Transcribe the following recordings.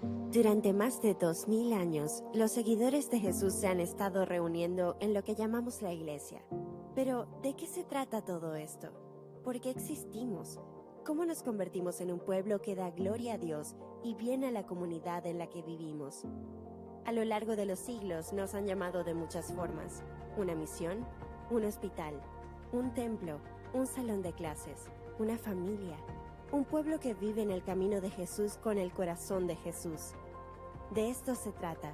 Durante más de 2000 años, los seguidores de Jesús se han estado reuniendo en lo que llamamos la Iglesia. Pero, ¿de qué se trata todo esto? ¿Por qué existimos? ¿Cómo nos convertimos en un pueblo que da gloria a Dios y bien a la comunidad en la que vivimos? A lo largo de los siglos nos han llamado de muchas formas. Una misión, un hospital, un templo, un salón de clases, una familia. Un pueblo que vive en el camino de Jesús con el corazón de Jesús. De esto se trata.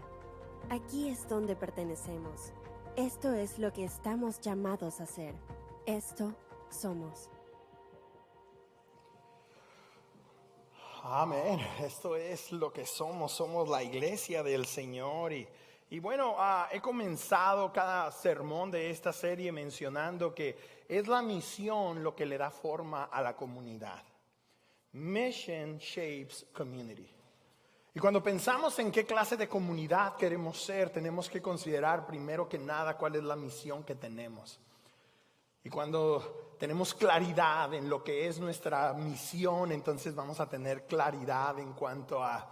Aquí es donde pertenecemos. Esto es lo que estamos llamados a hacer. Esto somos. Amén. Esto es lo que somos. Somos la iglesia del Señor. Y bueno, he comenzado cada sermón de esta serie mencionando que es la misión lo que le da forma a la comunidad. Mission shapes community. Y cuando pensamos en qué clase de comunidad queremos ser, tenemos que considerar primero que nada cuál es la misión que tenemos. Y cuando tenemos claridad en lo que es nuestra misión, entonces vamos a tener claridad en cuanto a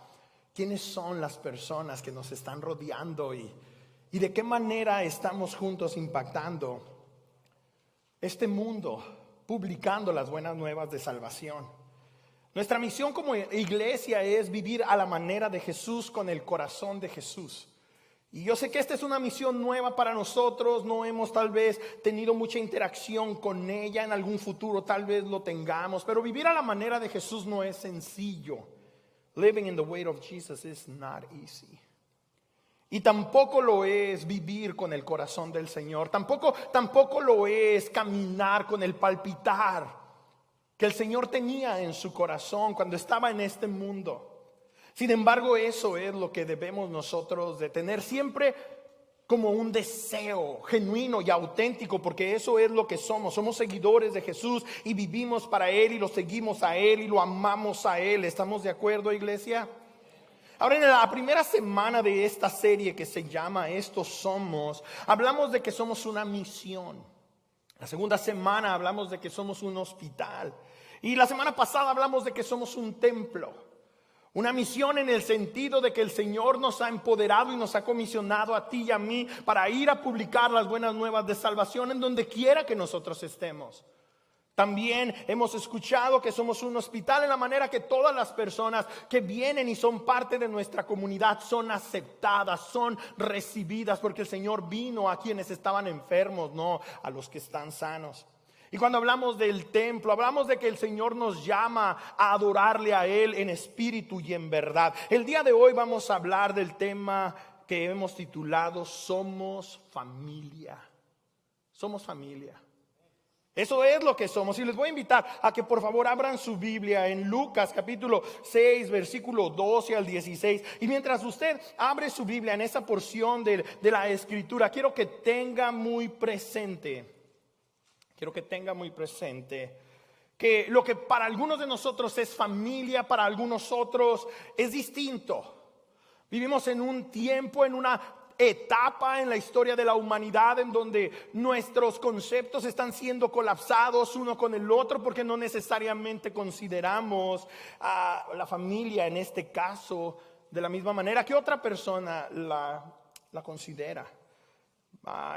quiénes son las personas que nos están rodeando y de qué manera estamos juntos impactando este mundo, publicando las buenas nuevas de salvación. Nuestra misión como iglesia es vivir a la manera de Jesús con el corazón de Jesús. Y yo sé que esta es una misión nueva para nosotros, no hemos tal vez tenido mucha interacción con ella, en algún futuro tal vez lo tengamos, pero vivir a la manera de Jesús no es sencillo. Living in the way of Jesus is not easy. Y tampoco lo es vivir con el corazón del Señor, tampoco lo es caminar con el palpitar que el Señor tenía en su corazón cuando estaba en este mundo. Sin embargo, eso es lo que debemos nosotros de tener siempre como un deseo genuino y auténtico, porque eso es lo que somos. Somos seguidores de Jesús y vivimos para Él y lo seguimos a Él y lo amamos a Él. ¿Estamos de acuerdo, iglesia? Ahora, en la primera semana de esta serie que se llama Estos Somos, hablamos de que somos una misión. La segunda semana hablamos de que somos un hospital. Y la semana pasada hablamos de que somos un templo. Una misión en el sentido de que el Señor nos ha empoderado y nos ha comisionado a ti y a mí para ir a publicar las buenas nuevas de salvación en donde quiera que nosotros estemos. También hemos escuchado que somos un hospital en la manera que todas las personas que vienen y son parte de nuestra comunidad son aceptadas, son recibidas, porque el Señor vino a quienes estaban enfermos, no a los que están sanos. Y cuando hablamos del templo, hablamos de que el Señor nos llama a adorarle a Él en espíritu y en verdad. El día de hoy vamos a hablar del tema que hemos titulado Somos Familia. Somos familia. Eso es lo que somos. Y les voy a invitar a que por favor abran su Biblia en Lucas capítulo 6 versículo 12 al 16. Y mientras usted abre su Biblia en esa porción de la escritura, quiero que tenga muy presente que lo que para algunos de nosotros es familia, para algunos otros es distinto. Vivimos en un tiempo, en una etapa en la historia de la humanidad en donde nuestros conceptos están siendo colapsados uno con el otro, porque no necesariamente consideramos a la familia en este caso de la misma manera que otra persona la considera.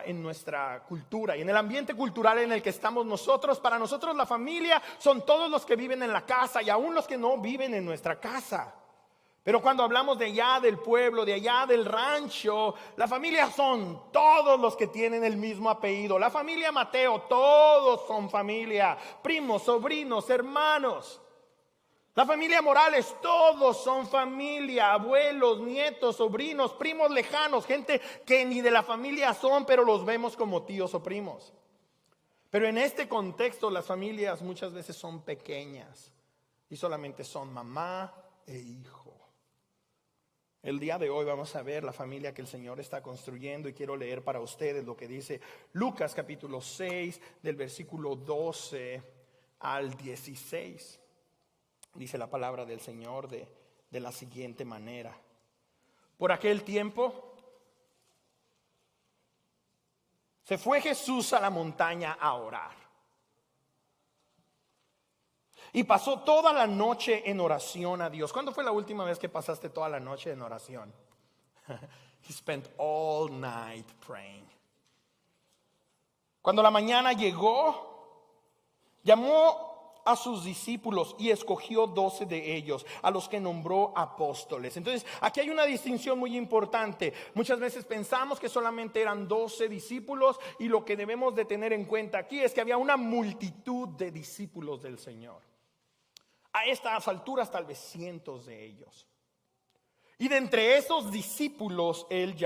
En nuestra cultura y en el ambiente cultural en el que estamos nosotros, para nosotros la familia son todos los que viven en la casa y aún los que no viven en nuestra casa. Pero cuando hablamos de allá del pueblo, de allá del rancho, la familia son todos los que tienen el mismo apellido. La familia Mateo, todos son familia, primos, sobrinos, hermanos. La familia Morales, todos son familia, abuelos, nietos, sobrinos, primos lejanos, gente que ni de la familia son, pero los vemos como tíos o primos. Pero en este contexto las familias muchas veces son pequeñas y solamente son mamá e hijo. El día de hoy vamos a ver la familia que el Señor está construyendo y quiero leer para ustedes lo que dice Lucas capítulo 6 del versículo 12 al 16. Dice la palabra del Señor de la siguiente manera. Por aquel tiempo se fue Jesús a la montaña a orar. Y pasó toda la noche en oración a Dios. ¿Cuándo fue la última vez que pasaste toda la noche en oración? He spent all night praying. Cuando la mañana llegó, llamó a sus discípulos y escogió 12 de ellos, a los que nombró apóstoles. Entonces, aquí hay una distinción muy importante. Muchas veces pensamos que solamente eran 12 discípulos, y lo que debemos de tener en cuenta aquí es que había una multitud de discípulos del Señor. A estas alturas, tal vez cientos de ellos. Y de entre esos discípulos, Él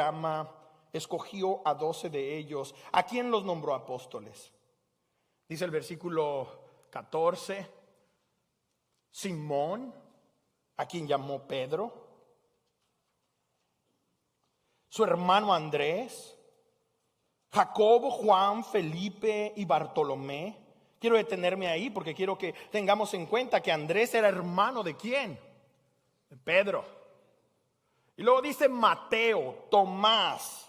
escogió a 12 de ellos. ¿A quién los nombró apóstoles? Dice el versículo 14, Simón, a quien llamó Pedro, su hermano Andrés, Jacobo, Juan, Felipe y Bartolomé. Quiero detenerme ahí porque quiero que tengamos en cuenta que Andrés era hermano ¿de quién? De Pedro. Y luego dice Mateo, Tomás,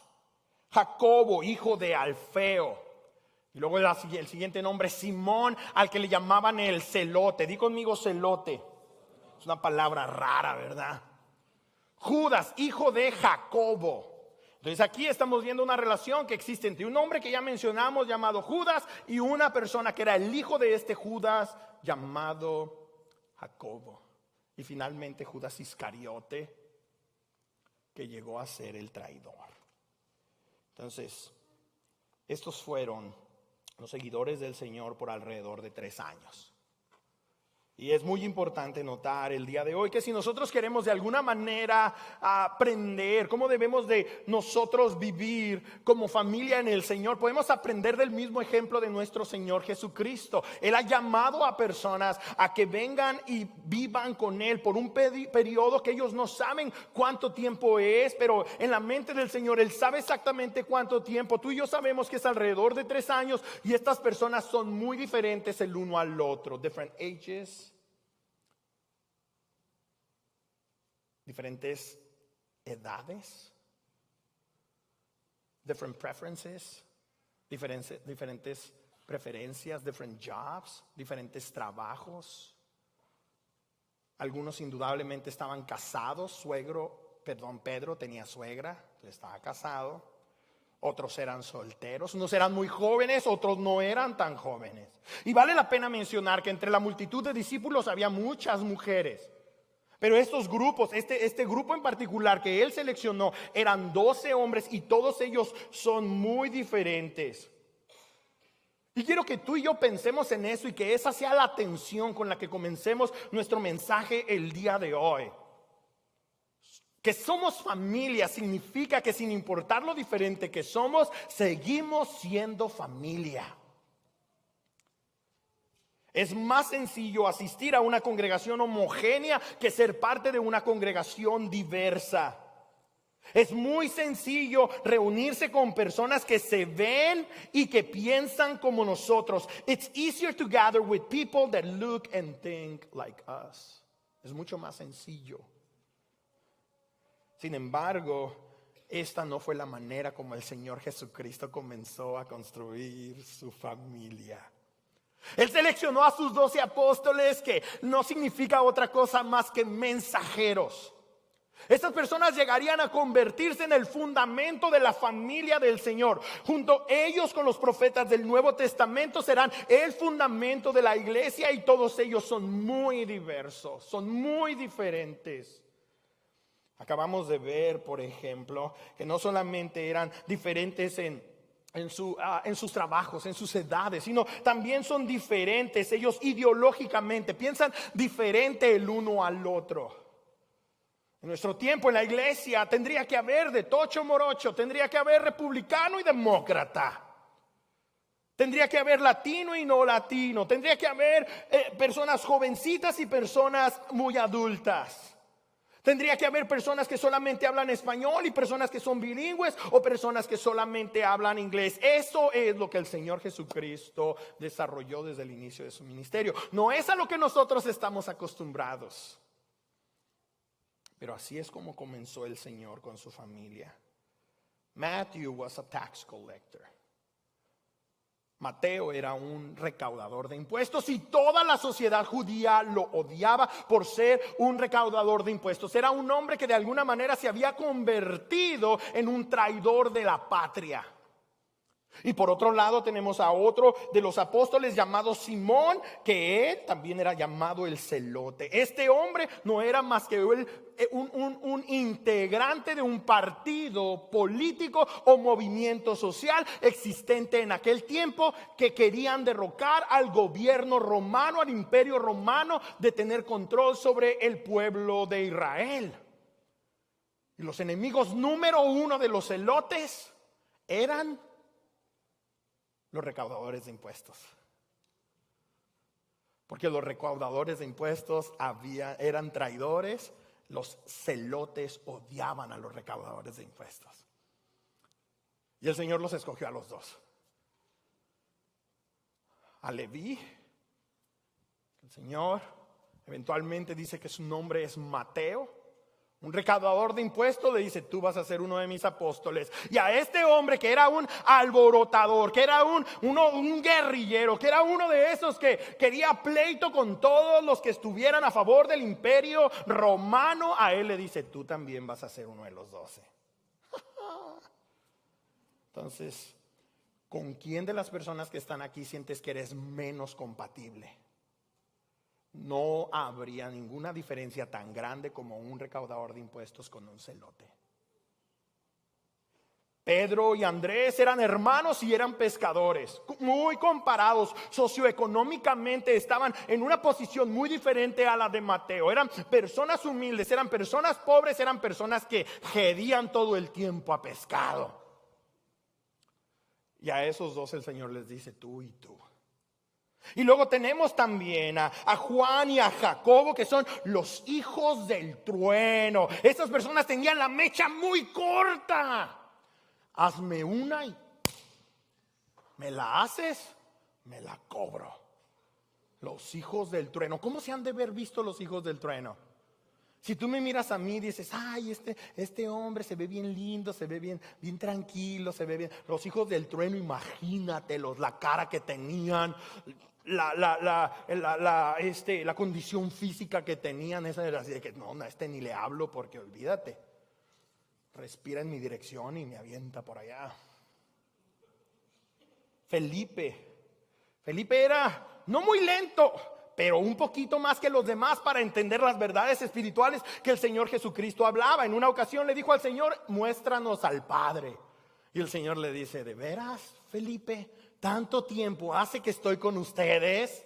Jacobo, hijo de Alfeo. Y luego el siguiente nombre, Simón, al que le llamaban el celote. Di conmigo celote. Es una palabra rara, ¿verdad? Judas, hijo de Jacobo. Entonces aquí estamos viendo una relación que existe entre un hombre que ya mencionamos llamado Judas y una persona que era el hijo de este Judas llamado Jacobo. Y finalmente Judas Iscariote, que llegó a ser el traidor. Entonces, estos fueron los seguidores del Señor por alrededor de 3 años. Y es muy importante notar el día de hoy que si nosotros queremos de alguna manera aprender cómo debemos de nosotros vivir como familia en el Señor, podemos aprender del mismo ejemplo de nuestro Señor Jesucristo. Él ha llamado a personas a que vengan y vivan con Él por un periodo que ellos no saben cuánto tiempo es, pero en la mente del Señor Él sabe exactamente cuánto tiempo. Tú y yo sabemos que es alrededor de 3 años, y estas personas son muy diferentes el uno al otro. Different ages, diferentes edades, different preferences, diferentes preferencias, different jobs, diferentes trabajos. Algunos indudablemente estaban casados. Pedro tenía suegra, estaba casado. Otros eran solteros, unos eran muy jóvenes, otros no eran tan jóvenes. Y vale la pena mencionar que entre la multitud de discípulos había muchas mujeres. Pero estos grupos, este grupo en particular que él seleccionó, eran 12 hombres y todos ellos son muy diferentes. Y quiero que tú y yo pensemos en eso y que esa sea la atención con la que comencemos nuestro mensaje el día de hoy. Que somos familia significa que sin importar lo diferente que somos, seguimos siendo familia. Es más sencillo asistir a una congregación homogénea que ser parte de una congregación diversa. Es muy sencillo reunirse con personas que se ven y que piensan como nosotros. It's easier to gather with people that look and think like us. Es mucho más sencillo. Sin embargo, esta no fue la manera como el Señor Jesucristo comenzó a construir su familia. Él seleccionó a sus 12 apóstoles, que no significa otra cosa más que mensajeros. Estas personas llegarían a convertirse en el fundamento de la familia del Señor. Junto ellos con los profetas del Nuevo Testamento serán el fundamento de la iglesia, y todos ellos son muy diversos, son muy diferentes. Acabamos de ver, por ejemplo, que no solamente eran diferentes en sus trabajos, en sus edades, sino también son diferentes ellos ideológicamente, piensan diferente el uno al otro. En nuestro tiempo en la iglesia tendría que haber de tocho morocho, tendría que haber republicano y demócrata, tendría que haber latino y no latino, tendría que haber personas jovencitas y personas muy adultas. Tendría que haber personas que solamente hablan español y personas que son bilingües, o personas que solamente hablan inglés. Eso es lo que el Señor Jesucristo desarrolló desde el inicio de su ministerio. No es a lo que nosotros estamos acostumbrados. Pero así es como comenzó el Señor con su familia. Matthew was a tax collector. Mateo era un recaudador de impuestos y toda la sociedad judía lo odiaba por ser un recaudador de impuestos. Era un hombre que de alguna manera se había convertido en un traidor de la patria. Y por otro lado tenemos a otro de los apóstoles llamado Simón, que él también era llamado el celote. Este hombre no era más que un integrante de un partido político o movimiento social existente en aquel tiempo, que querían derrocar al gobierno romano, al imperio romano, de tener control sobre el pueblo de Israel. Y los enemigos número uno de los celotes eran los recaudadores de impuestos. Porque los recaudadores de impuestos eran traidores. Los celotes odiaban a los recaudadores de impuestos. Y el Señor los escogió a los dos. A Leví, el Señor eventualmente dice que su nombre es Mateo. Un recaudador de impuestos le dice: tú vas a ser uno de mis apóstoles. Y a este hombre que era un alborotador, que era un guerrillero, que era uno de esos que quería pleito con todos los que estuvieran a favor del imperio romano, a él le dice: tú también vas a ser uno de los 12. Entonces, ¿con quién de las personas que están aquí sientes que eres menos compatible? No habría ninguna diferencia tan grande como un recaudador de impuestos con un celote. Pedro y Andrés eran hermanos y eran pescadores, muy comparados socioeconómicamente, estaban en una posición muy diferente a la de Mateo. Eran personas humildes, eran personas pobres, eran personas que hedían todo el tiempo a pescado. Y a esos dos el Señor les dice: tú y tú. Y luego tenemos también a Juan y a Jacobo, que son los hijos del trueno. Estas personas tenían la mecha muy corta. Hazme una y me la haces, me la cobro. Los hijos del trueno. ¿Cómo se han de haber visto los hijos del trueno? Si tú me miras a mí y dices: ay, este hombre se ve bien lindo, se ve bien tranquilo, se ve bien. Los hijos del trueno, imagínatelos, la cara que tenían, la condición física que tenían. Esa era así de que no, a este ni le hablo, porque olvídate, respira en mi dirección y me avienta por allá. Felipe era no muy lento, pero un poquito más que los demás para entender las verdades espirituales que el Señor Jesucristo hablaba. En una ocasión le dijo al Señor: muéstranos al Padre. Y el Señor le dice: ¿de veras, Felipe? ¿Tanto tiempo hace que estoy con ustedes?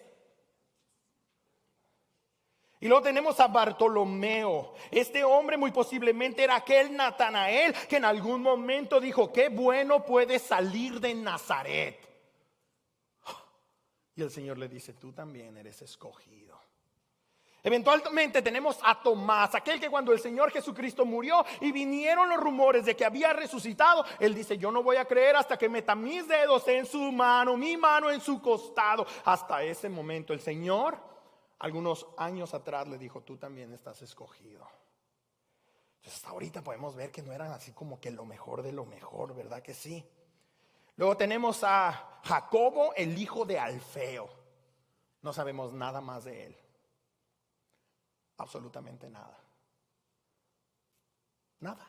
Y luego tenemos a Bartolomeo. Este hombre muy posiblemente era aquel Natanael que en algún momento dijo: qué bueno puede salir de Nazaret. Y el Señor le dice: tú también eres escogido. Eventualmente tenemos a Tomás, aquel que cuando el Señor Jesucristo murió y vinieron los rumores de que había resucitado, él dice: yo no voy a creer hasta que meta mis dedos en su mano, mi mano en su costado. Hasta ese momento el Señor, algunos años atrás, le dijo: tú también estás escogido. Entonces hasta ahorita podemos ver que no eran así como que lo mejor de lo mejor, ¿verdad que sí? Luego tenemos a Jacobo, el hijo de Alfeo. No sabemos nada más de él. Absolutamente nada. Nada.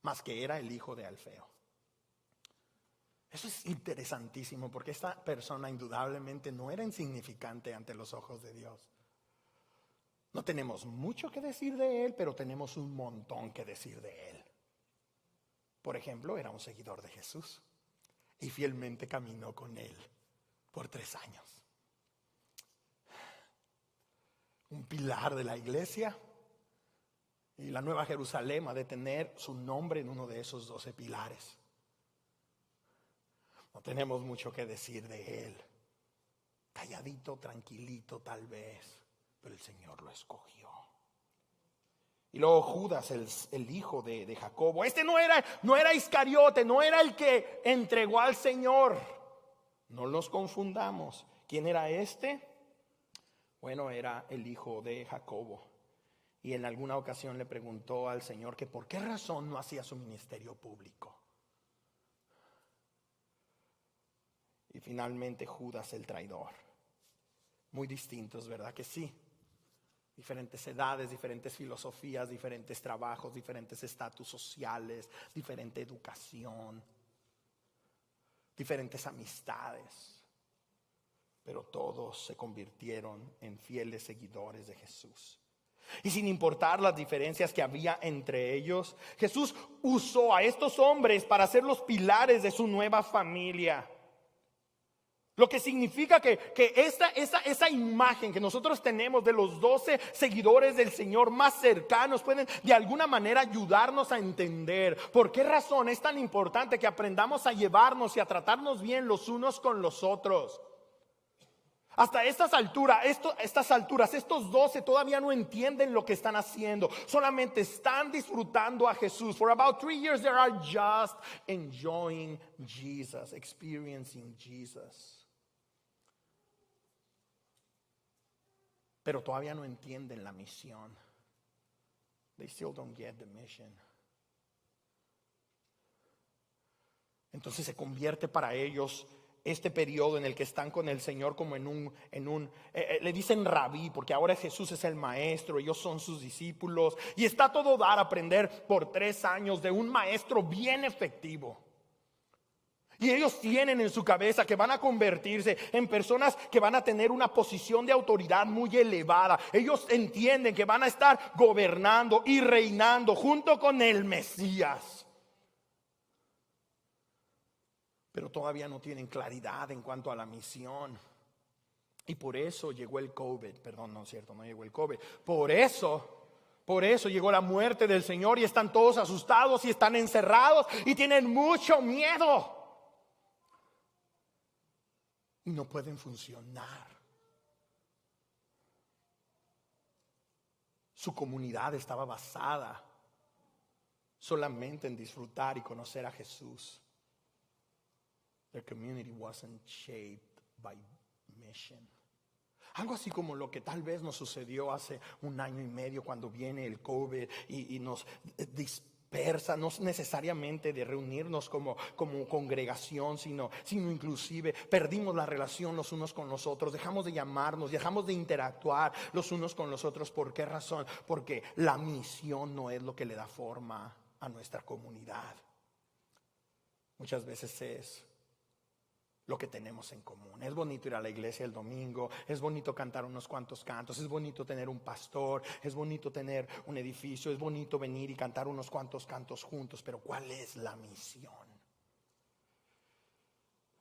Más que era el hijo de Alfeo. Eso es interesantísimo, porque esta persona indudablemente no era insignificante ante los ojos de Dios. No tenemos mucho que decir de él, pero tenemos un montón que decir de él. Por ejemplo, era un seguidor de Jesús y fielmente caminó con él por 3 años. Un pilar de la iglesia, y la Nueva Jerusalén ha de tener su nombre en uno de esos 12 pilares. No tenemos mucho que decir de él. Calladito, tranquilito tal vez, pero el Señor lo escogió. Y luego Judas, el hijo de Jacobo. Este no era Iscariote, no era el que entregó al Señor. No los confundamos. ¿Quién era este? Bueno, era el hijo de Jacobo. Y en alguna ocasión le preguntó al Señor que por qué razón no hacía su ministerio público. y finalmente Judas el traidor. Muy distintos, ¿verdad que sí? Diferentes edades, diferentes filosofías, diferentes trabajos, diferentes estatus sociales, diferente educación, diferentes amistades, pero todos se convirtieron en fieles seguidores de Jesús. Y sin importar las diferencias que había entre ellos, Jesús usó a estos hombres para ser los pilares de su nueva familia. Lo que significa que esa imagen que nosotros tenemos de los 12 seguidores del Señor más cercanos pueden de alguna manera ayudarnos a entender por qué razón es tan importante que aprendamos a llevarnos y a tratarnos bien los unos con los otros. Hasta estas alturas, estos 12 todavía no entienden lo que están haciendo. Solamente están disfrutando a Jesús. For about 3 years they are just enjoying Jesus, experiencing Jesus. Pero todavía no entienden la misión. They still don't get the mission. Entonces se convierte para ellos este periodo en el que están con el Señor como le dicen rabí, porque ahora Jesús es el maestro, ellos son sus discípulos, y está todo dar a aprender por 3 años de un maestro bien efectivo. Y ellos tienen en su cabeza que van a convertirse en personas que van a tener una posición de autoridad muy elevada. Ellos entienden que van a estar gobernando y reinando junto con el Mesías. Pero todavía no tienen claridad en cuanto a la misión. Y por eso llegó el COVID. Perdón, no es cierto, no llegó el COVID. Por eso llegó la muerte del Señor y están todos asustados y están encerrados y tienen mucho miedo. Y no pueden funcionar. Su comunidad estaba basada solamente en disfrutar y conocer a Jesús. Their community wasn't shaped by mission. Algo así como lo que tal vez nos sucedió hace 1 año y medio cuando viene el COVID y nos dispersa, no necesariamente de reunirnos como congregación, sino inclusive perdimos la relación los unos con los otros, dejamos de llamarnos, dejamos de interactuar los unos con los otros. ¿Por qué razón? Porque la misión no es lo que le da forma a nuestra comunidad. Muchas veces es lo que tenemos en común. Es bonito ir a la iglesia el domingo, es bonito cantar unos cuantos cantos, es bonito tener un pastor, es bonito tener un edificio, es bonito venir y cantar unos cuantos cantos juntos, pero ¿cuál es la misión?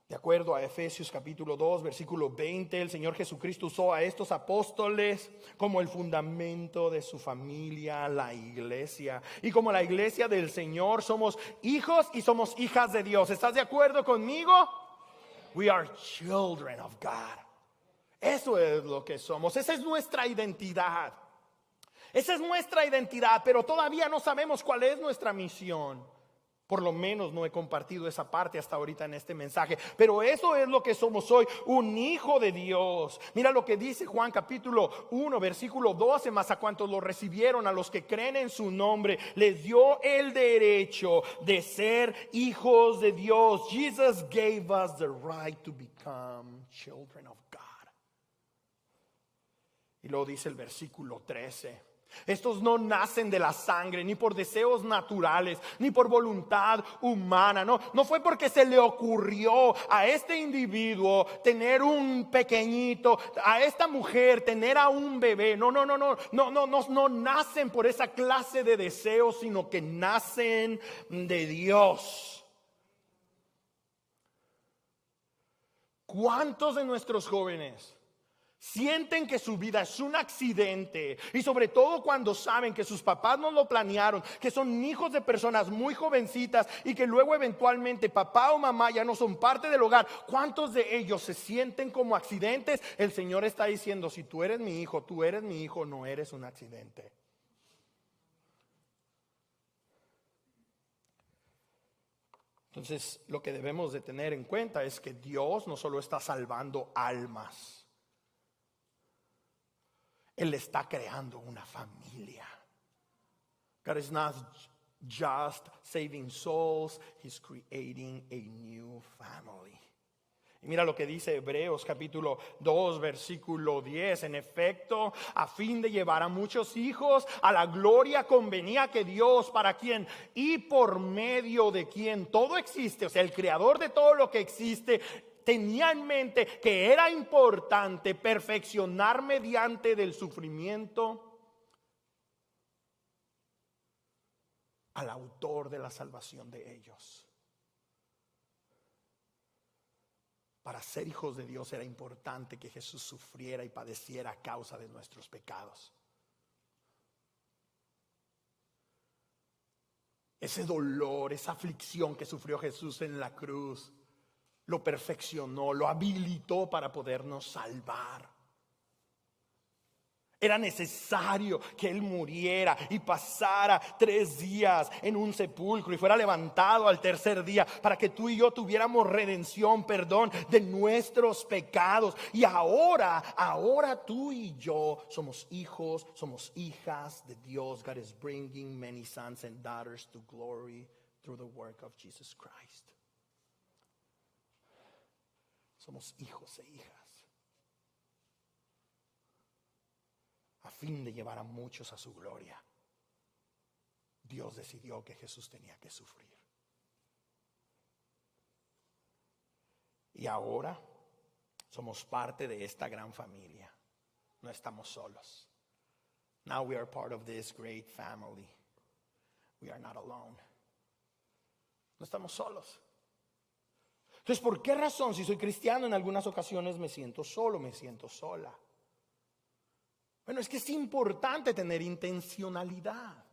De acuerdo a Efesios capítulo 2, versículo 20, el Señor Jesucristo usó a estos apóstoles como el fundamento de su familia, la iglesia. Y como la iglesia del Señor somos hijos y somos hijas de Dios. ¿Estás de acuerdo conmigo? We are children of God. Eso es lo que somos. Esa es nuestra identidad. Esa es nuestra identidad, pero todavía no sabemos cuál es nuestra misión. Por lo menos no he compartido esa parte hasta ahorita en este mensaje. Pero eso es lo que somos hoy, un hijo de Dios. Mira lo que dice Juan capítulo 1, versículo 12. Mas a cuantos lo recibieron, a los que creen en su nombre, les dio el derecho de ser hijos de Dios. Jesus gave us the right to become children of God. Y luego dice el versículo 13. Estos no nacen de la sangre, ni por deseos naturales, ni por voluntad humana. No fue porque se le ocurrió a este individuo tener un pequeñito, a esta mujer tener a un bebé. No nacen por esa clase de deseos, sino que nacen de Dios. ¿Cuántos de nuestros jóvenes sienten que su vida es un accidente? Y sobre todo cuando saben que sus papás no lo planearon, que son hijos de personas muy jovencitas y que luego eventualmente papá o mamá ya no son parte del hogar. ¿Cuántos de ellos se sienten como accidentes? El Señor está diciendo: si tú eres mi hijo, no eres un accidente. Entonces, lo que debemos de tener en cuenta es que Dios no solo está salvando almas, Él está creando una familia. God is not just saving souls, He's creating a new family. Y mira lo que dice Hebreos capítulo 2, versículo 10. En efecto, a fin de llevar a muchos hijos a la gloria convenía que Dios, para quien y por medio de quien todo existe, o sea, el creador de todo lo que existe, tenía en mente que era importante perfeccionar mediante del sufrimiento al autor de la salvación de ellos. Para ser hijos de Dios era importante que Jesús sufriera y padeciera a causa de nuestros pecados. Ese dolor, esa aflicción que sufrió Jesús en la cruz, lo perfeccionó, lo habilitó para podernos salvar. Era necesario que Él muriera y pasara 3 días en un sepulcro y fuera levantado al tercer día para que tú y yo tuviéramos redención, perdón de nuestros pecados. Y ahora tú y yo somos hijos, somos hijas de Dios. God is bringing many sons and daughters to glory through the work of Jesus Christ. Somos hijos e hijas. A fin de llevar a muchos a su gloria, Dios decidió que Jesús tenía que sufrir. Y ahora somos parte de esta gran familia. No estamos solos. Now we are part of this great family. We are not alone. No estamos solos. Entonces, ¿por qué razón, si soy cristiano, en algunas ocasiones me siento solo, me siento sola? Bueno, es que es importante tener intencionalidad.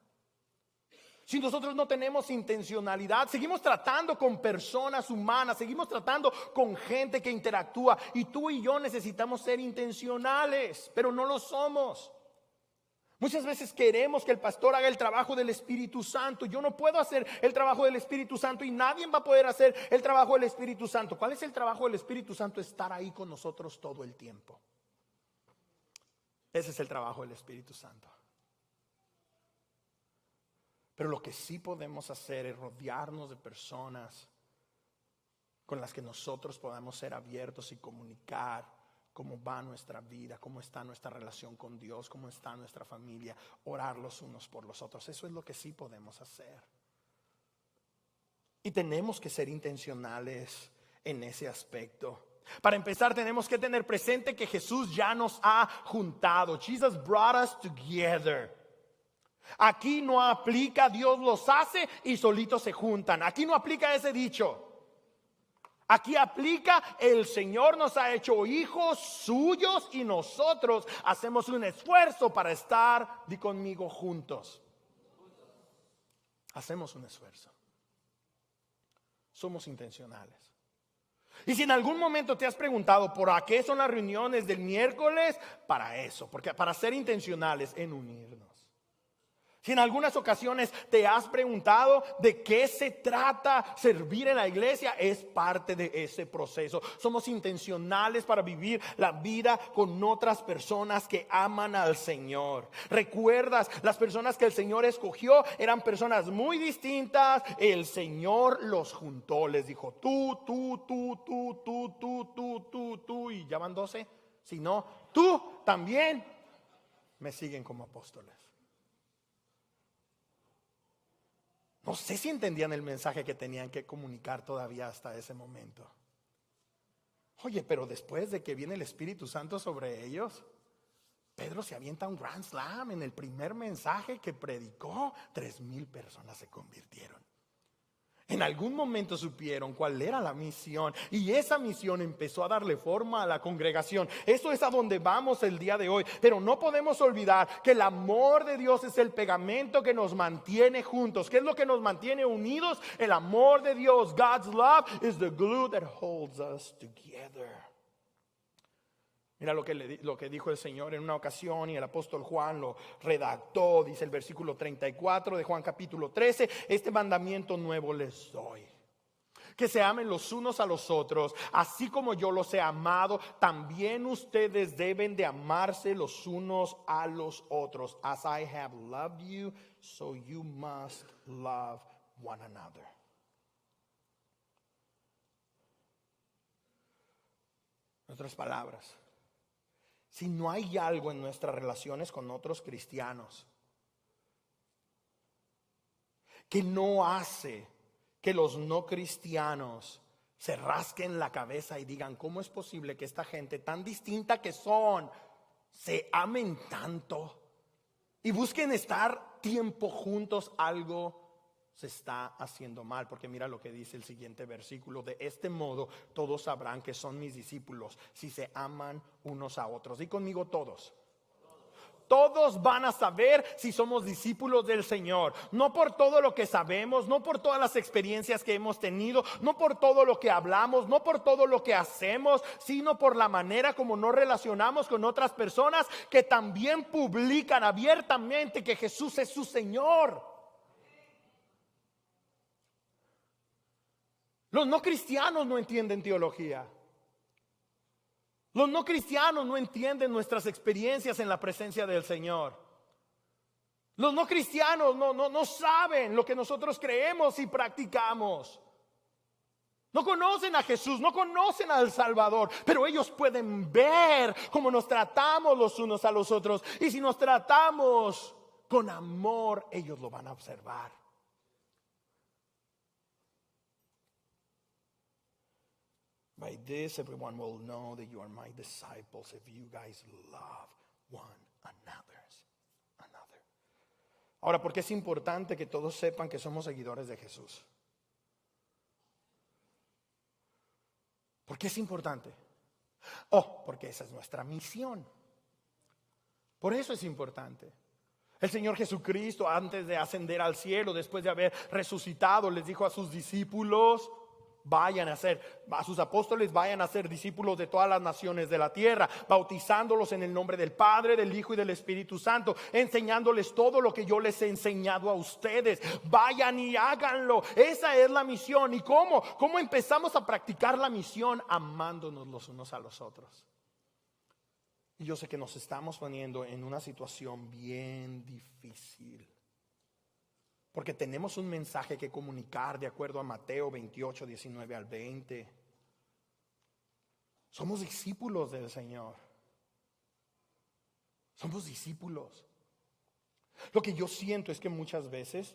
Si nosotros no tenemos intencionalidad, seguimos tratando con personas humanas, seguimos tratando con gente que interactúa, y tú y yo necesitamos ser intencionales, pero no lo somos. Muchas veces queremos que el pastor haga el trabajo del Espíritu Santo. Yo no puedo hacer el trabajo del Espíritu Santo y nadie va a poder hacer el trabajo del Espíritu Santo. ¿Cuál es el trabajo del Espíritu Santo? Estar ahí con nosotros todo el tiempo. Ese es el trabajo del Espíritu Santo. Pero lo que sí podemos hacer es rodearnos de personas con las que nosotros podamos ser abiertos y comunicar cómo va nuestra vida, cómo está nuestra relación con Dios, cómo está nuestra familia, orar los unos por los otros. Eso es lo que sí podemos hacer. Y tenemos que ser intencionales en ese aspecto. Para empezar, tenemos que tener presente que Jesús ya nos ha juntado. Jesus brought us together. Aquí no aplica Dios los hace y solitos se juntan. Aquí no aplica ese dicho. Aquí aplica el Señor nos ha hecho hijos suyos y nosotros hacemos un esfuerzo para estar, di conmigo, juntos. Hacemos un esfuerzo. Somos intencionales. Y si en algún momento te has preguntado por qué son las reuniones del miércoles, para eso, porque para ser intencionales en unirnos. Si en algunas ocasiones te has preguntado de qué se trata servir en la iglesia, es parte de ese proceso. Somos intencionales para vivir la vida con otras personas que aman al Señor. ¿Recuerdas? Las personas que el Señor escogió eran personas muy distintas. El Señor los juntó. Les dijo tú, y ya van 12. Si no, tú también me siguen como apóstoles. No sé si entendían el mensaje que tenían que comunicar todavía hasta ese momento. Oye, pero después de que viene el Espíritu Santo sobre ellos, Pedro se avienta un grand slam en el primer mensaje que predicó. 3,000 personas se convirtieron. En algún momento supieron cuál era la misión y esa misión empezó a darle forma a la congregación. Eso es a donde vamos el día de hoy. Pero no podemos olvidar que el amor de Dios es el pegamento que nos mantiene juntos. ¿Qué es lo que nos mantiene unidos? El amor de Dios. God's love is the glue that holds us together. Mira lo que dijo el Señor en una ocasión y el apóstol Juan lo redactó. Dice el versículo 34 de Juan capítulo 13: este mandamiento nuevo les doy, que se amen los unos a los otros, así como yo los he amado, también ustedes deben de amarse los unos a los otros. As I have loved you, so you must love one another. otras palabras, si no hay algo en nuestras relaciones con otros cristianos que no hace que los no cristianos se rasquen la cabeza y digan, ¿cómo es posible que esta gente tan distinta que son se amen tanto y busquen estar tiempo juntos? Algo se está haciendo mal, porque mira lo que dice el siguiente versículo: de este modo todos sabrán que son mis discípulos si se aman unos a otros. Di conmigo, todos. Todos van a saber si somos discípulos del Señor. No por todo lo que sabemos, no por todas las experiencias que hemos tenido, no por todo lo que hablamos, no por todo lo que hacemos, sino por la manera como nos relacionamos con otras personas que también publican abiertamente que Jesús es su Señor. Los no cristianos no entienden teología. Los no cristianos no entienden nuestras experiencias en la presencia del Señor. Los no cristianos no saben lo que nosotros creemos y practicamos. No conocen a Jesús, no conocen al Salvador, pero ellos pueden ver cómo nos tratamos los unos a los otros. Y si nos tratamos con amor, ellos lo van a observar. By this everyone will know that you are my disciples if you guys love one another. Ahora, ¿por qué es importante que todos sepan que somos seguidores de Jesús? ¿Por qué es importante? Porque esa es nuestra misión. Por eso es importante. El Señor Jesucristo, antes de ascender al cielo, después de haber resucitado, les dijo a sus discípulos: a sus apóstoles, vayan a ser discípulos de todas las naciones de la tierra, bautizándolos en el nombre del Padre, del Hijo y del Espíritu Santo, enseñándoles todo lo que yo les he enseñado a ustedes. Vayan y háganlo. Esa es la misión. ¿Y cómo? ¿Cómo empezamos a practicar la misión? Amándonos los unos a los otros. Y yo sé que nos estamos poniendo en una situación bien difícil, porque tenemos un mensaje que comunicar de acuerdo a Mateo 28, 19 al 20. Somos discípulos del Señor. Somos discípulos. Lo que yo siento es que muchas veces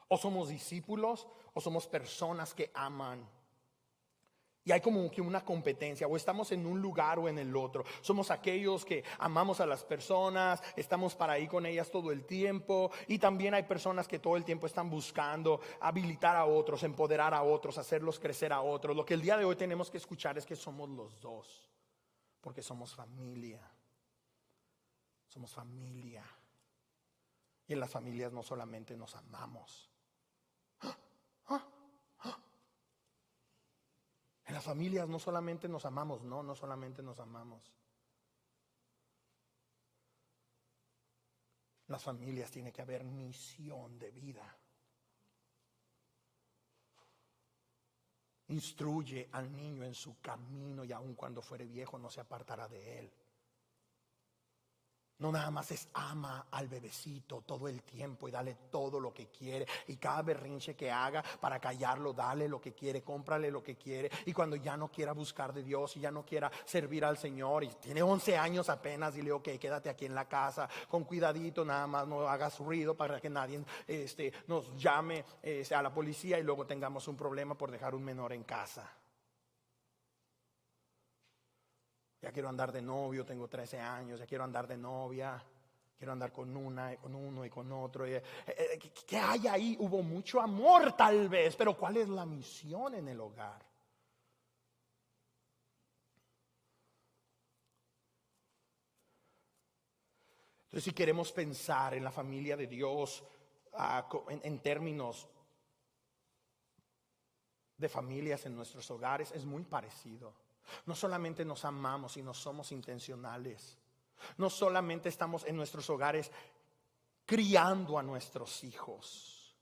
o somos discípulos o somos personas que aman. Y hay como que una competencia, o estamos en un lugar o en el otro. Somos aquellos que amamos a las personas, estamos para ahí con ellas todo el tiempo. Y también hay personas que todo el tiempo están buscando habilitar a otros, empoderar a otros, hacerlos crecer a otros. Lo que el día de hoy tenemos que escuchar es que somos los dos, porque somos familia. Somos familia. Y en las familias no solamente nos amamos. En las familias no solamente nos amamos, no solamente nos amamos. En las familias tiene que haber misión de vida. Instruye al niño en su camino y aun cuando fuere viejo no se apartará de él. No nada más es ama al bebecito todo el tiempo y dale todo lo que quiere, y cada berrinche que haga para callarlo, dale lo que quiere, cómprale lo que quiere. Y cuando ya no quiera buscar de Dios y ya no quiera servir al Señor y tiene 11 años apenas, dile: ok, quédate aquí en la casa con cuidadito, nada más no hagas ruido para que nadie nos llame a la policía y luego tengamos un problema por dejar un menor en casa. Ya quiero andar de novio, tengo 13 años, ya quiero andar de novia, quiero andar con una, con uno y con otro. ¿Qué hay ahí? Hubo mucho amor tal vez, pero ¿cuál es la misión en el hogar? Entonces, si queremos pensar en la familia de Dios en términos de familias en nuestros hogares, es muy parecido. No solamente nos amamos, sino somos intencionales. No solamente estamos en nuestros hogares criando a nuestros hijos.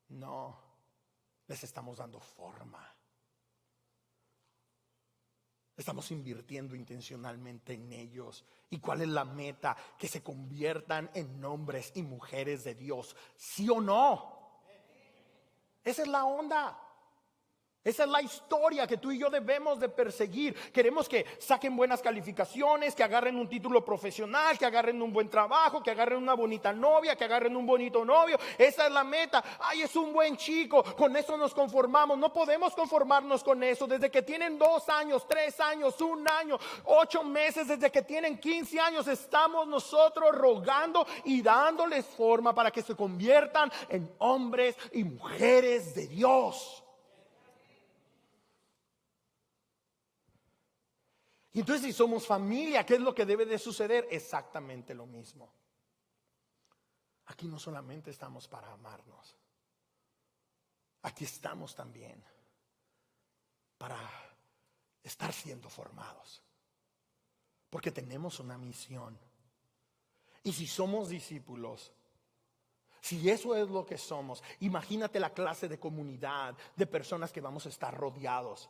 No, les estamos dando forma. Estamos invirtiendo intencionalmente en ellos. ¿Y cuál es la meta? Que se conviertan en hombres y mujeres de Dios. ¿Sí o no? Esa es la onda. Esa es la historia que tú y yo debemos de perseguir. Queremos que saquen buenas calificaciones, que agarren un título profesional, que agarren un buen trabajo, que agarren una bonita novia, que agarren un bonito novio. Esa es la meta. Ay, es un buen chico, con eso nos conformamos. No podemos conformarnos con eso. Desde que tienen 2 años, 3 años, 1 año, 8 meses, desde que tienen 15 años, estamos nosotros rogando y dándoles forma para que se conviertan en hombres y mujeres de Dios. Y entonces, si somos familia, ¿qué es lo que debe de suceder? Exactamente lo mismo. Aquí no solamente estamos para amarnos, aquí estamos también para estar siendo formados, porque tenemos una misión. Y si somos discípulos, si eso es lo que somos, imagínate la clase de comunidad, de personas que vamos a estar rodeados.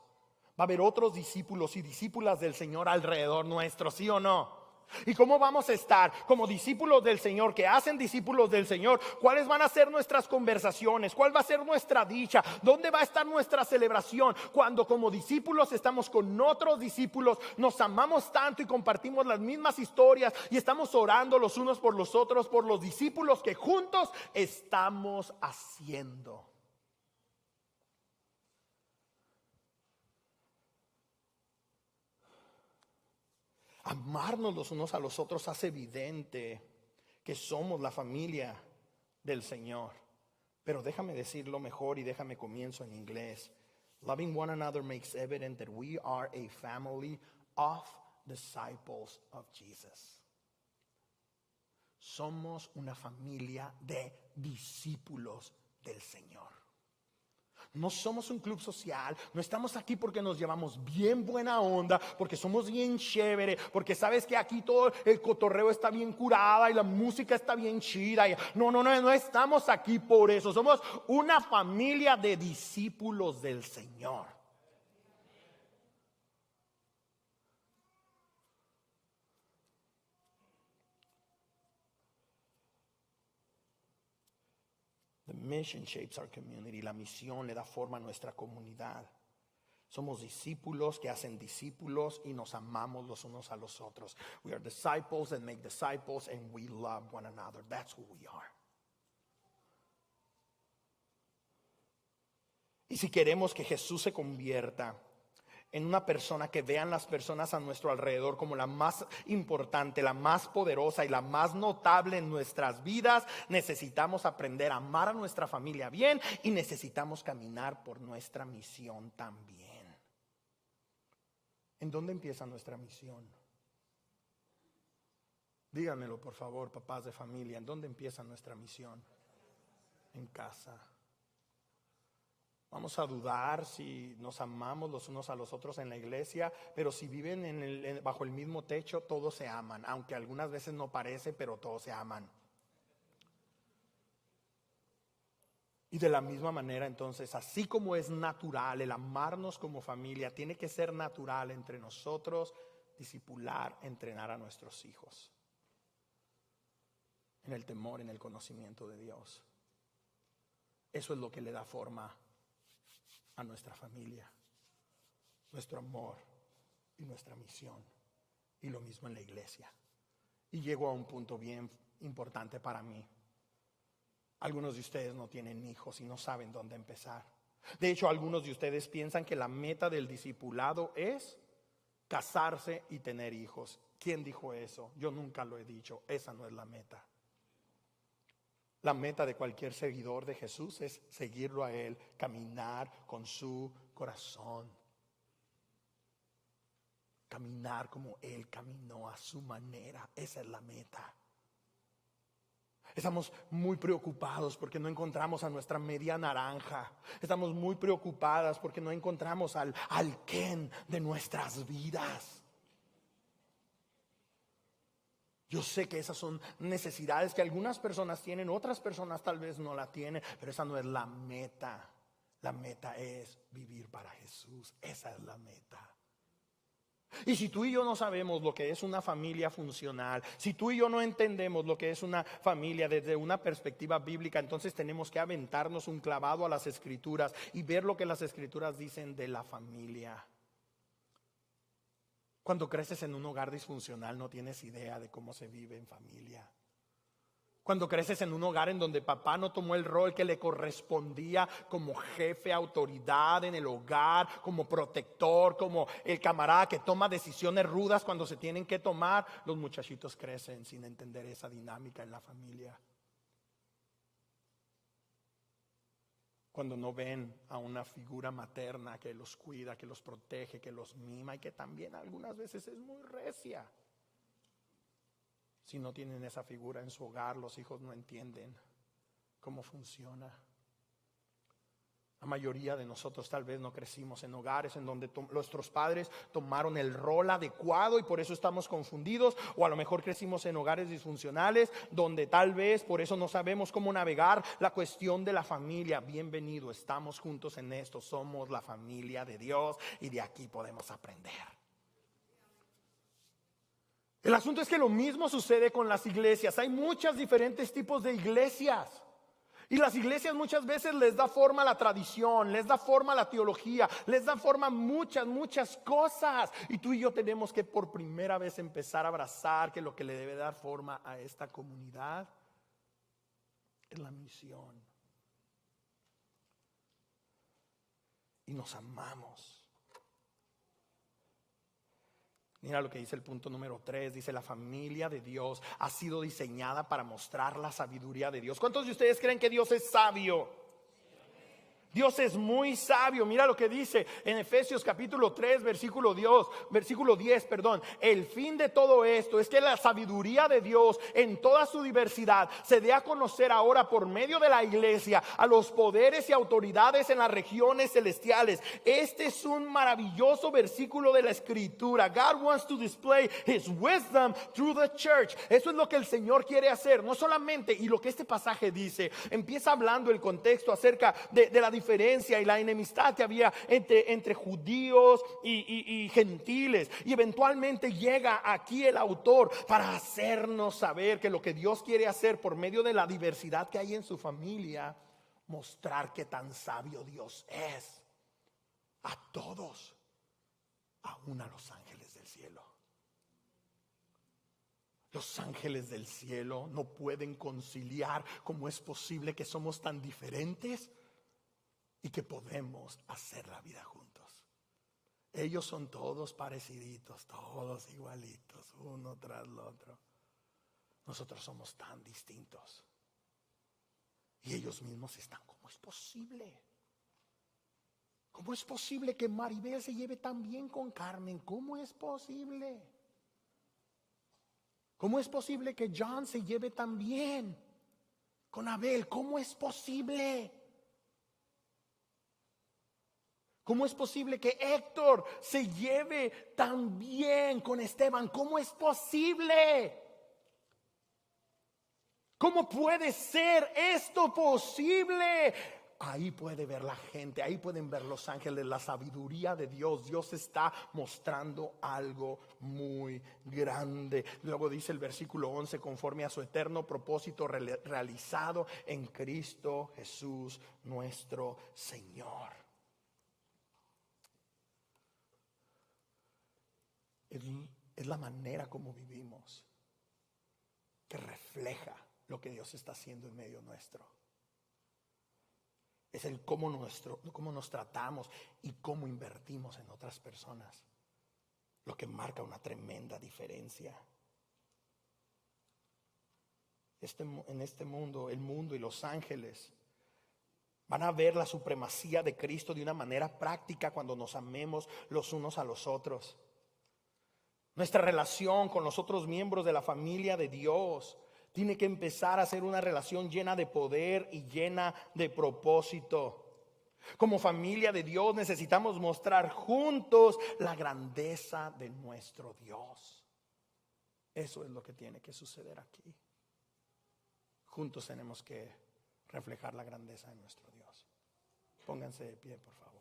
Va a haber otros discípulos y discípulas del Señor alrededor nuestro, ¿sí o no? ¿Y cómo vamos a estar como discípulos del Señor, que hacen discípulos del Señor? ¿Cuáles van a ser nuestras conversaciones? ¿Cuál va a ser nuestra dicha? ¿Dónde va a estar nuestra celebración? Cuando como discípulos estamos con otros discípulos, nos amamos tanto y compartimos las mismas historias y estamos orando los unos por los otros, por los discípulos que juntos estamos haciendo. Amarnos los unos a los otros hace evidente que somos la familia del Señor. Pero déjame decirlo mejor y déjame comienzo en inglés. Loving one another makes evident that we are a family of disciples of Jesus. Somos una familia de discípulos del Señor. No somos un club social, no estamos aquí porque nos llevamos bien buena onda, porque somos bien chévere, porque sabes que aquí todo el cotorreo está bien curada y la música está bien chida. No estamos aquí por eso, somos una familia de discípulos del Señor. The mission shapes our community. La misión le da forma a nuestra comunidad. Somos discípulos que hacen discípulos y nos amamos los unos a los otros. We are disciples that make disciples and we love one another. That's who we are. Y si queremos que Jesús se convierta en una persona que vean las personas a nuestro alrededor como la más importante, la más poderosa y la más notable en nuestras vidas, necesitamos aprender a amar a nuestra familia bien y necesitamos caminar por nuestra misión también. ¿En dónde empieza nuestra misión? Díganmelo por favor, papás de familia, ¿en dónde empieza nuestra misión? En casa. Vamos a dudar si nos amamos los unos a los otros en la iglesia, pero si viven bajo el mismo techo, todos se aman, aunque algunas veces no parece, pero todos se aman. Y de la misma manera, entonces, así como es natural el amarnos como familia, tiene que ser natural entre nosotros discipular, entrenar a nuestros hijos en el temor, en el conocimiento de Dios. Eso es lo que le da forma a nuestra familia, nuestro amor y nuestra misión. Y lo mismo en la iglesia. Y llego a un punto bien importante para mí. Algunos de ustedes no tienen hijos y no saben dónde empezar. De hecho, algunos de ustedes piensan que la meta del discipulado es casarse y tener hijos. ¿Quién dijo eso? Yo nunca lo he dicho. Esa no es la meta. La meta de cualquier seguidor de Jesús es seguirlo a Él, caminar con su corazón. Caminar como Él caminó a su manera. Esa es la meta. Estamos muy preocupados porque no encontramos a nuestra media naranja. Estamos muy preocupadas porque no encontramos al Ken de nuestras vidas. Yo sé que esas son necesidades que algunas personas tienen, otras personas tal vez no la tienen, pero esa no es la meta. La meta es vivir para Jesús. Esa es la meta. Y si tú y yo no sabemos lo que es una familia funcional, si tú y yo no entendemos lo que es una familia desde una perspectiva bíblica, entonces tenemos que aventarnos un clavado a las escrituras y ver lo que las escrituras dicen de la familia. Cuando creces en un hogar disfuncional no tienes idea de cómo se vive en familia. Cuando creces en un hogar en donde papá no tomó el rol que le correspondía como jefe, autoridad en el hogar, como protector, como el camarada que toma decisiones rudas cuando se tienen que tomar, los muchachitos crecen sin entender esa dinámica en la familia. Cuando no ven a una figura materna que los cuida, que los protege, que los mima y que también algunas veces es muy recia. Si no tienen esa figura en su hogar, los hijos no entienden cómo funciona. La mayoría de nosotros tal vez no crecimos en hogares en donde nuestros padres tomaron el rol adecuado y por eso estamos confundidos, o a lo mejor crecimos en hogares disfuncionales donde tal vez por eso no sabemos cómo navegar la cuestión de la familia. Bienvenido, estamos juntos en esto, somos la familia de Dios y de aquí podemos aprender. El asunto es que lo mismo sucede con las iglesias. Hay muchos diferentes tipos de iglesias. Y las iglesias muchas veces les da forma a la tradición, les da forma a la teología, les da forma a muchas cosas. Y tú y yo tenemos que por primera vez empezar a abrazar que lo que le debe dar forma a esta comunidad es la misión. Y nos amamos. Mira lo que dice el punto número 3, dice la familia de Dios ha sido diseñada para mostrar la sabiduría de Dios. ¿Cuántos de ustedes creen que Dios es sabio? Dios es muy sabio. Mira lo que dice en Efesios capítulo 3 versículo 10. El fin de todo esto es que la sabiduría de Dios en toda su diversidad se dé a conocer ahora por medio de la iglesia a los poderes y autoridades en las regiones celestiales. Este es un maravilloso versículo de la escritura. God wants to display his wisdom through the church. Eso es lo que el Señor quiere hacer. No solamente, y lo que este pasaje dice, empieza hablando el contexto acerca de la diferencia y la enemistad que había entre judíos y gentiles, y eventualmente llega aquí el autor para hacernos saber que lo que Dios quiere hacer por medio de la diversidad que hay en su familia, mostrar qué tan sabio Dios es a todos, aún a los ángeles del cielo. Los ángeles del cielo no pueden conciliar cómo es posible que somos tan diferentes y que podemos hacer la vida juntos. Ellos son todos pareciditos, todos igualitos, uno tras el otro. Nosotros somos tan distintos. Y ellos mismos están, ¿cómo es posible? ¿Cómo es posible que Maribel se lleve tan bien con Carmen? ¿Cómo es posible? ¿Cómo es posible que John se lleve tan bien con Abel? ¿Cómo es posible? ¿Cómo es posible que Héctor se lleve tan bien con Esteban? ¿Cómo es posible? ¿Cómo puede ser esto posible? Ahí puede ver la gente, ahí pueden ver los ángeles, la sabiduría de Dios. Dios está mostrando algo muy grande. Luego dice el versículo 11, conforme a su eterno propósito realizado en Cristo Jesús nuestro Señor. Es la manera como vivimos que refleja lo que Dios está haciendo en medio nuestro. Es el cómo nos tratamos y cómo invertimos en otras personas, lo que marca una tremenda diferencia. En este mundo, el mundo y los ángeles van a ver la supremacía de Cristo de una manera práctica cuando nos amemos los unos a los otros. Nuestra relación con los otros miembros de la familia de Dios tiene que empezar a ser una relación llena de poder y llena de propósito. Como familia de Dios necesitamos mostrar juntos la grandeza de nuestro Dios. Eso es lo que tiene que suceder aquí. Juntos tenemos que reflejar la grandeza de nuestro Dios. Pónganse de pie, por favor.